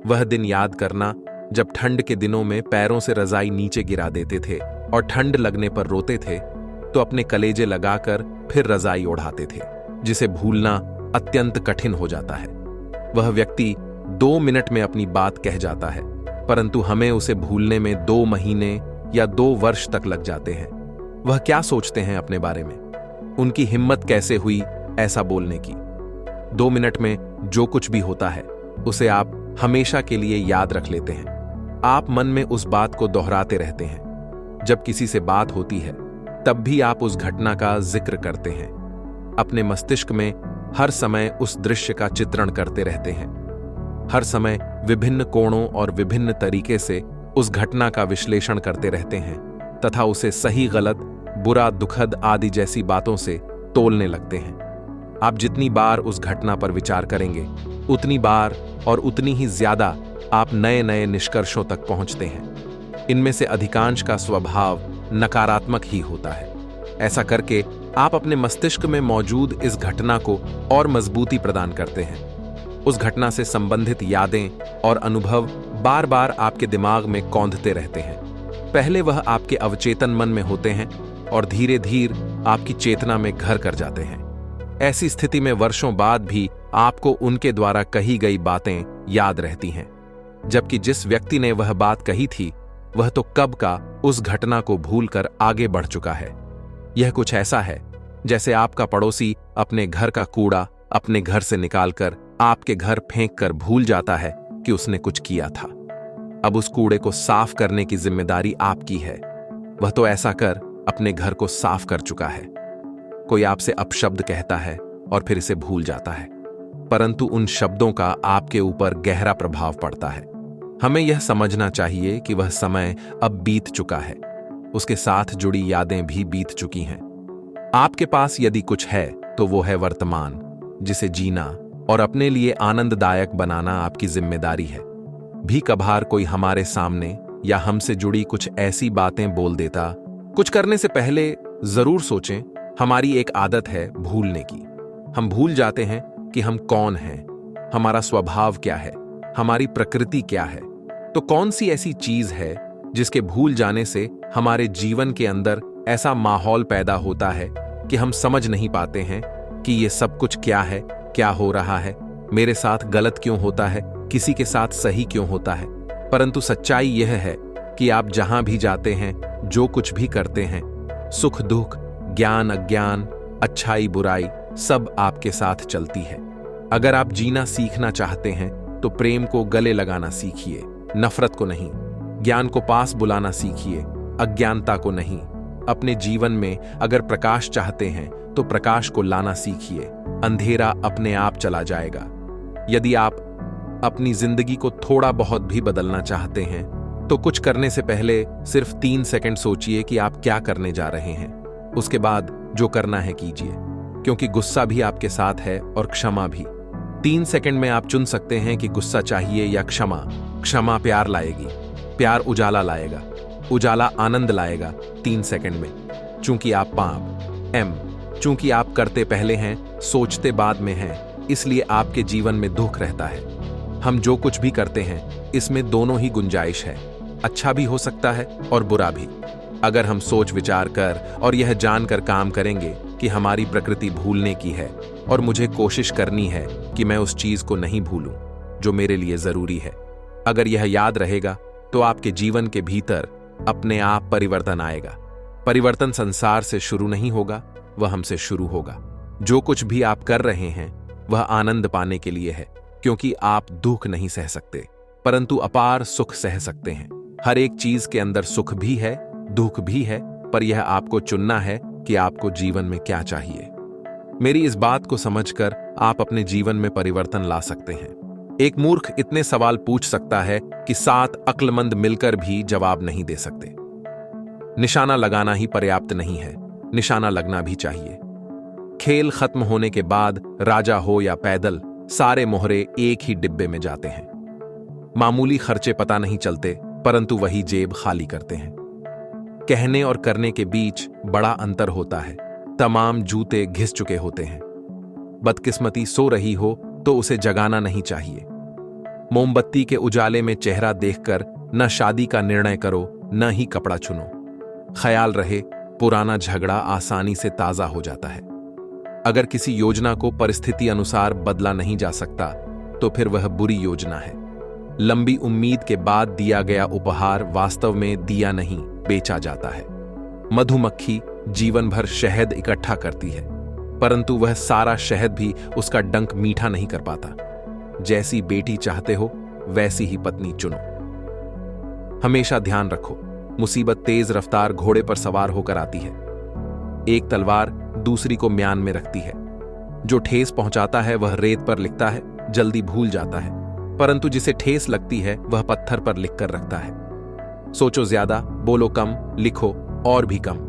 वह दिन याद करना जब ठंड के दिनों में पैरों से रजाई नीचे गिरा देते थे और ठंड लगने पर रोते थे तो अपने कलेजे लगाकर फिर रजाई ओढ़ाते थे, जिसे भूलना अत्यंत कठिन हो जाता है। वह व्यक्ति 2 मिनट में अपनी बात कह जाता है, परंतु हमें उसे भूलने में 2 महीने या 2 वर्ष तक लग जाते हैं। वह क्या सोचते हैं अपने बारे में? उनकी हिम्मत कैसे हुई ऐसा बोलने की? 2 मिनट में जो कुछ भी होता है उसे आप हमेशा के लिए याद रख लेते हैं। आप मन में उस बात को दोहराते रहते हैं। जब किसी से बात होती है तब भी आप उस घटना का जिक्र करते हैं। अपने मस्तिष्क में हर समय उस दृश्य का चित्रण करते रहते हैं। हर समय विभिन्न कोणों और विभिन्न तरीके से उस घटना का विश्लेषण करते रहते हैं तथा उसे सही गलत, बुरा दुखद आदि जैसी बातों से तोलने लगते हैं। आप जितनी बार उस घटना पर विचार करेंगे उतनी बार और उतनी ही ज्यादा आप नए नए निष्कर्षों तक पहुंचते हैं। इनमें से अधिकांश का स्वभाव नकारात्मक ही होता है। ऐसा करके आप अपने मस्तिष्क में मौजूद इस घटना को और मजबूती प्रदान करते हैं। उस घटना से संबंधित यादें और अनुभव बार बार आपके दिमाग में कौंधते रहते हैं। पहले वह आपके अवचेतन मन में होते हैं और धीरे धीरे आपकी चेतना में घर कर जाते हैं। ऐसी स्थिति में वर्षों बाद भी आपको उनके द्वारा कही गई बातें याद रहती हैं, जबकि जिस व्यक्ति ने वह बात कही थी वह तो कब का उस घटना को भूलकर आगे बढ़ चुका है। यह कुछ ऐसा है जैसे आपका पड़ोसी अपने घर का कूड़ा अपने घर से निकालकर आपके घर फेंक कर भूल जाता है कि उसने कुछ किया था। अब उस कूड़े को साफ करने की जिम्मेदारी आपकी है। वह तो ऐसा कर अपने घर को साफ कर चुका है। कोई आपसे अपशब्द कहता है और फिर इसे भूल जाता है, परंतु उन शब्दों का आपके ऊपर गहरा प्रभाव पड़ता है। हमें यह समझना चाहिए कि वह समय अब बीत चुका है, उसके साथ जुड़ी यादें भी बीत चुकी हैं। आपके पास यदि कुछ है तो वो है वर्तमान, जिसे जीना और अपने लिए आनंददायक बनाना आपकी जिम्मेदारी है। भी कभार कोई हमारे सामने या हमसे जुड़ी कुछ ऐसी बातें बोल देता, कुछ करने से पहले जरूर सोचें। हमारी एक आदत है भूलने की। हम भूल जाते हैं कि हम कौन हैं, हमारा स्वभाव क्या है, हमारी प्रकृति क्या है। तो कौन सी ऐसी चीज है जिसके भूल जाने से हमारे जीवन के अंदर ऐसा माहौल पैदा होता है कि हम समझ नहीं पाते हैं कि ये सब कुछ क्या है, क्या हो रहा है, मेरे साथ गलत क्यों होता है, किसी के साथ सही क्यों होता है। परंतु सच्चाई यह है कि आप जहां भी जाते हैं, जो कुछ भी करते हैं, सुख दुख, ज्ञान अज्ञान, अच्छाई बुराई, सब आपके साथ चलती है। अगर आप जीना सीखना चाहते हैं तो प्रेम को गले लगाना सीखिए, नफरत को नहीं। ज्ञान को पास बुलाना सीखिए, अज्ञानता को नहीं। अपने जीवन में अगर प्रकाश चाहते हैं तो प्रकाश को लाना सीखिए, अंधेरा अपने आप चला जाएगा। यदि आप अपनी जिंदगी को थोड़ा बहुत भी बदलना चाहते हैं तो कुछ करने से पहले सिर्फ 3 सेकंड सोचिए कि आप क्या करने जा रहे हैं। उसके बाद जो करना है कीजिए, क्योंकि गुस्सा भी आपके साथ है और क्षमा भी। 3 सेकंड में आप चुन सकते हैं कि गुस्सा चाहिए या क्षमा। क्षमा प्यार लाएगी, प्यार उजाला लाएगा, उजाला आनंद लाएगा 3 सेकंड में। चूंकि आप पाप एम चूंकि आप करते पहले हैं, सोचते बाद में हैं, इसलिए आपके जीवन में दुख रहता है। हम जो कुछ भी करते हैं इसमें दोनों ही गुंजाइश है, अच्छा भी हो सकता है और बुरा भी। अगर हम सोच विचार कर और यह जानकर काम करेंगे कि हमारी प्रकृति भूलने की है और मुझे कोशिश करनी है कि मैं उस चीज को नहीं भूलूं जो मेरे लिए जरूरी है, अगर यह याद रहेगा तो आपके जीवन के भीतर अपने आप परिवर्तन आएगा। परिवर्तन संसार से शुरू नहीं होगा, वह हमसे शुरू होगा। जो कुछ भी आप कर रहे हैं वह आनंद पाने के लिए है, क्योंकि आप दुख नहीं सह सकते परंतु अपार सुख सह सकते हैं। हर एक चीज के अंदर सुख भी है, दुख भी है, पर यह आपको चुनना है कि आपको जीवन में क्या चाहिए। मेरी इस बात को समझकर आप अपने जीवन में परिवर्तन ला सकते हैं। एक मूर्ख इतने सवाल पूछ सकता है कि 7 अक्लमंद मिलकर भी जवाब नहीं दे सकते। निशाना लगाना ही पर्याप्त नहीं है, निशाना लगना भी चाहिए। खेल खत्म होने के बाद राजा हो या पैदल, सारे मोहरे एक ही डिब्बे में जाते हैं। मामूली खर्चे पता नहीं चलते परंतु वही जेब खाली करते हैं। कहने और करने के बीच बड़ा अंतर होता है। तमाम जूते घिस चुके होते हैं। बदकिस्मती सो रही हो तो उसे जगाना नहीं चाहिए। मोमबत्ती के उजाले में चेहरा देखकर न शादी का निर्णय करो न ही कपड़ा चुनो। ख्याल रहे, पुराना झगड़ा आसानी से ताजा हो जाता है। अगर किसी योजना को परिस्थिति अनुसार बदला नहीं जा सकता तो फिर वह बुरी योजना है। लंबी उम्मीद के बाद दिया गया उपहार वास्तव में दिया नहीं, बेचा जाता है। मधुमक्खी जीवन भर शहद इकट्ठा करती है परंतु वह सारा शहद भी उसका डंक मीठा नहीं कर पाता। जैसी बेटी चाहते हो वैसी ही पत्नी चुनो। हमेशा ध्यान रखो, मुसीबत तेज रफ्तार घोड़े पर सवार होकर आती है। एक तलवार दूसरी को म्यान में रखती है। जो ठेस पहुंचाता है वह रेत पर लिखता है, जल्दी भूल जाता है, परंतु जिसे ठेस लगती है वह पत्थर पर लिखकर रखता है। सोचो ज्यादा, बोलो कम, लिखो और भी कम।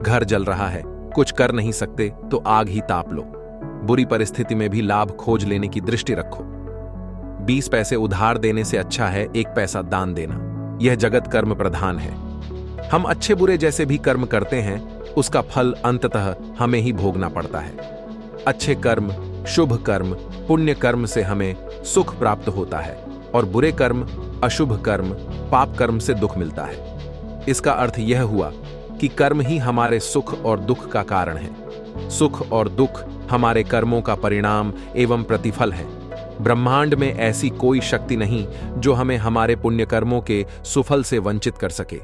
घर जल रहा है, कुछ कर नहीं सकते तो आग ही ताप लो। बुरी परिस्थिति में भी लाभ खोज लेने की दृष्टि रखो। 20 पैसे उधार देने से अच्छा है 1 पैसा दान देना। यह जगत कर्म प्रधान है। हम अच्छे बुरे जैसे भी कर्म करते हैं उसका फल अंततः हमें ही भोगना पड़ता है। अच्छे कर्म, शुभ कर्म, पुण्य कर्म से हमें सुख प्राप्त होता है और बुरे कर्म, अशुभ कर्म, पाप कर्म से दुख मिलता है। इसका अर्थ यह हुआ कि कर्म ही हमारे सुख और दुख का कारण है। सुख और दुख हमारे कर्मों का परिणाम एवं प्रतिफल है। ब्रह्मांड में ऐसी कोई शक्ति नहीं जो हमें हमारे पुण्य कर्मों के सुफल से वंचित कर सके।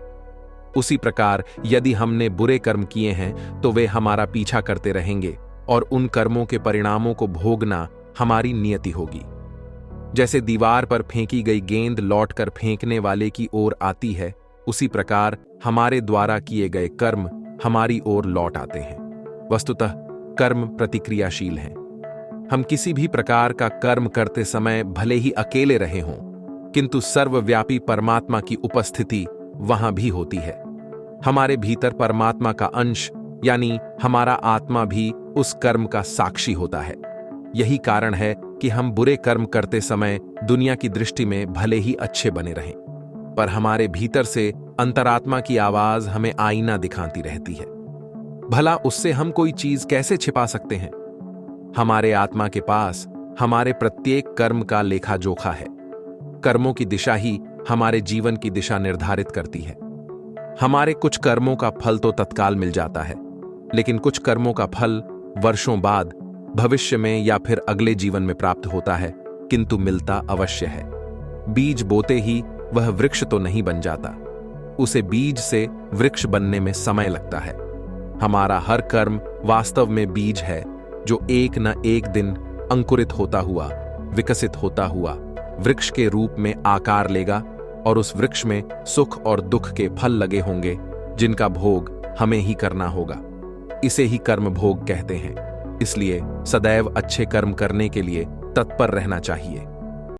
उसी प्रकार यदि हमने बुरे कर्म किए हैं तो वे हमारा पीछा करते रहेंगे और उन कर्मों के परिणामों को भोगना हमारी नियति होगी। जैसे दीवार पर फेंकी गई गेंद लौटकर फेंकने वाले की ओर आती है, उसी प्रकार हमारे द्वारा किए गए कर्म हमारी ओर लौट आते हैं। वस्तुतः कर्म प्रतिक्रियाशील हैं। हम किसी भी प्रकार का कर्म करते समय भले ही अकेले रहे हों, किंतु सर्वव्यापी परमात्मा की उपस्थिति वहां भी होती है। हमारे भीतर परमात्मा का अंश यानी हमारा आत्मा भी उस कर्म का साक्षी होता है। यही कारण है कि हम बुरे कर्म करते समय दुनिया की दृष्टि में भले ही अच्छे बने रहें, पर हमारे भीतर से अंतरात्मा की आवाज हमें आईना दिखाती रहती है। भला उससे हम कोई चीज कैसे छिपा सकते हैं? हमारे आत्मा के पास हमारे प्रत्येक कर्म का लेखा जोखा है। कर्मों की दिशा ही हमारे जीवन की दिशा निर्धारित करती है। हमारे कुछ कर्मों का फल तो तत्काल मिल जाता है, लेकिन कुछ कर्मों का फल वर्षों बाद भविष्य में या फिर अगले जीवन में प्राप्त होता है, किंतु मिलता अवश्य है। बीज बोते ही वह वृक्ष तो नहीं बन जाता, उसे बीज से वृक्ष बनने में समय लगता है। हमारा हर कर्म वास्तव में बीज है जो एक न एक दिन अंकुरित होता हुआ, विकसित होता हुआ वृक्ष के रूप में आकार लेगा और उस वृक्ष में सुख और दुख के फल लगे होंगे जिनका भोग हमें ही करना होगा। इसे ही कर्म भोग कहते हैं। इसलिए सदैव अच्छे कर्म करने के लिए तत्पर रहना चाहिए।